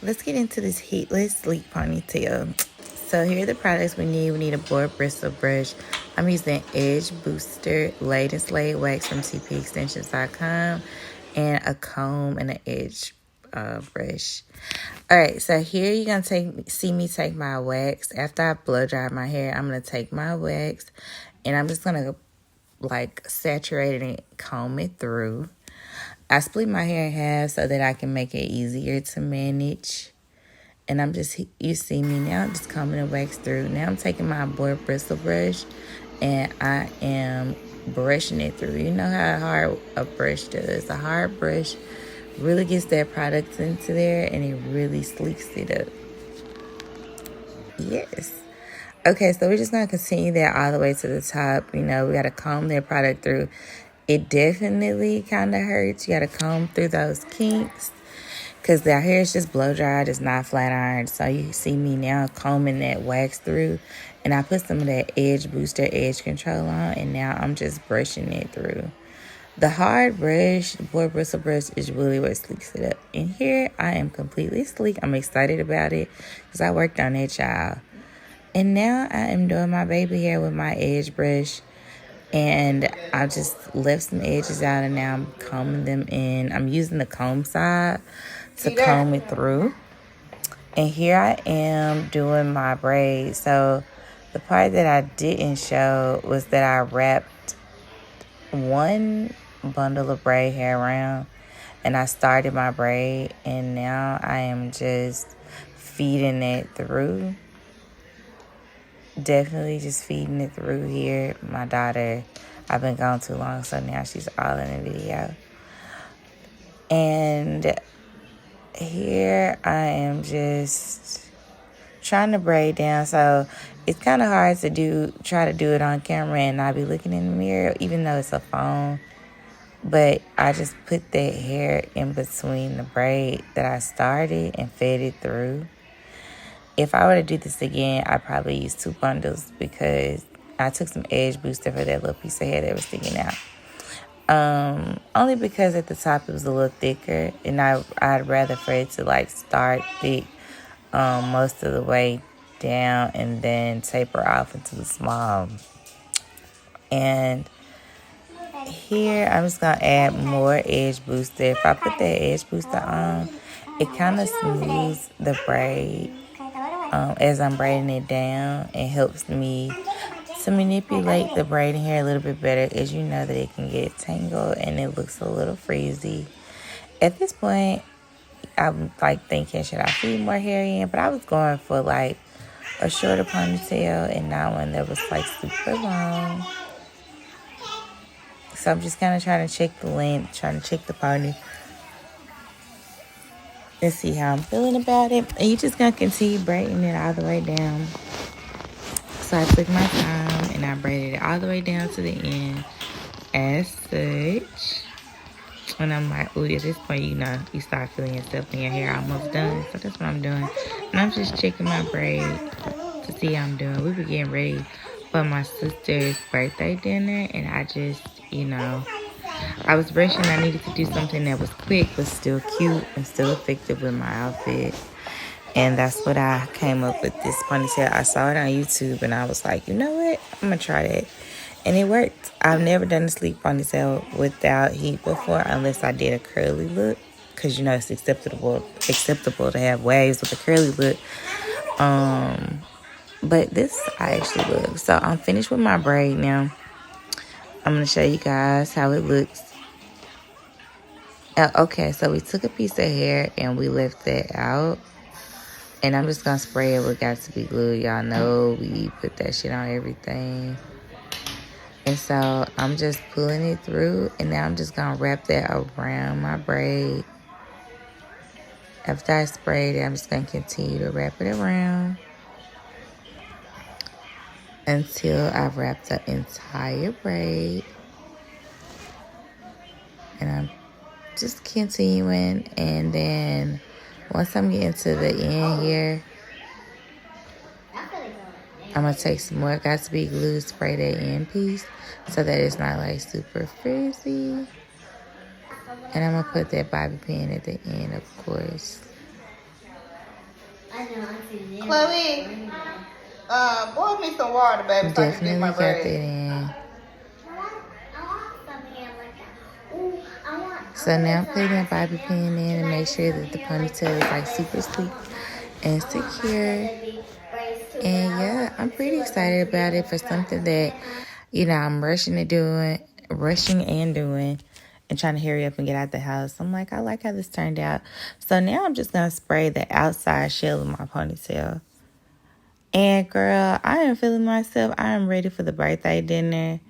let's get into this heatless sleek ponytail. So here are the products we need. We need a board bristle brush. I'm using Edge Booster Laid and Slade Wax from cpextensions.com and a comb and an edge brush. All right, so here you're going to see me take my wax. After I blow dry my hair, I'm going to take my wax and I'm just going to like saturate it and comb it through. I split my hair in half so that I can make it easier to manage. And you see me now, just combing the wax through. Now I'm taking my board bristle brush and I am brushing it through. You know how hard a brush does. A hard brush really gets that product into there and it really sleeks it up. Yes. Okay, so we're just going to continue that all the way to the top. You know, we got to comb that product through. It definitely kind of hurts. You got to comb through those kinks because their hair is just blow dried. It's not flat ironed. So you see me now combing that wax through. And I put some of that Edge Booster Edge Control on. And now I'm just brushing it through. The hard brush, the board bristle brush, is really what sleeks it up. And here I am completely sleek. I'm excited about it because I worked on that, child. And now I am doing my baby hair with my edge brush. And I just left some edges out and now I'm combing them in. I'm using the comb side to comb it through. And here I am doing my braids. So the part that I didn't show was that I wrapped one bundle of braid hair around and I started my braid. And now I am just feeding it through. Definitely just feeding it through here. My daughter, I've been gone too long, so now she's all in the video. And here I am just trying to braid down. So it's kind of hard to try to do it on camera and not be looking in the mirror, even though it's a phone. But I just put that hair in between the braid that I started and fed it through. If I were to do this again, I'd probably use 2 bundles because I took some Edge Booster for that little piece of hair that was sticking out. Only because at the top it was a little thicker, and I'd rather for it to like start thick most of the way down and then taper off into the small. And here I'm just gonna add more Edge Booster. If I put that Edge Booster on, it kind of smooths the braid. As I'm braiding it down, it helps me to manipulate the braiding hair a little bit better, as you know that it can get tangled and it looks a little frizzy. At this point, I'm like thinking, should I feed more hair in? But I was going for like a shorter ponytail and not one that was like super long. So I'm just kind of trying to check the length, trying to check the pony. And see how I'm feeling about it. And you just gonna continue braiding it all the way down. So I took my time and I braided it all the way down to the end as such. And I'm like, ooh, at this point, you know, you start feeling yourself and your hair almost done. So that's what I'm doing. And I'm just checking my braid to see how I'm doing. We were getting ready for my sister's birthday dinner. And I just, you know, I was rushing. I needed to do something that was quick but still cute and still effective with my outfit. And that's what I came up with, this ponytail. I saw it on YouTube and I was like, you know what? I'm going to try that. And it worked. I've never done a sleek ponytail without heat before unless I did a curly look. Because, you know, it's acceptable to have waves with a curly look. But this I actually love. So I'm finished with my braid now. I'm going to show you guys how it looks. Okay, so we took a piece of hair and we left that out. And I'm just going to spray it with Got To Be Glue. Y'all know we put that shit on everything. And so I'm just pulling it through. And now I'm just going to wrap that around my braid. After I sprayed it, I'm just going to continue to wrap it around until I've wrapped the entire braid. And I'm just continuing. And then once I'm getting to the end here, I'm going to take some more Got To Be Glue, spray that end piece so that it's not like super frizzy. And I'm going to put that bobby pin at the end, of course. Chloe, boil me some water, baby, so I can get Definitely my got that braids. in. So now I'm putting a bobby pin in to make sure that the ponytail is like super sleek and secure. And yeah, I'm pretty excited about it for something that, I'm rushing and doing and trying to hurry up and get out the house. I'm like, I like how this turned out. So now I'm just going to spray the outside shell of my ponytail. And girl, I am feeling myself. I am ready for the birthday dinner.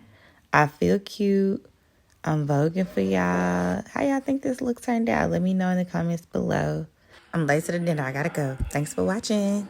I feel cute. I'm voguing for y'all. How y'all think this look turned out? Let me know in the comments below. I'm late to the dinner. I gotta go. Thanks for watching.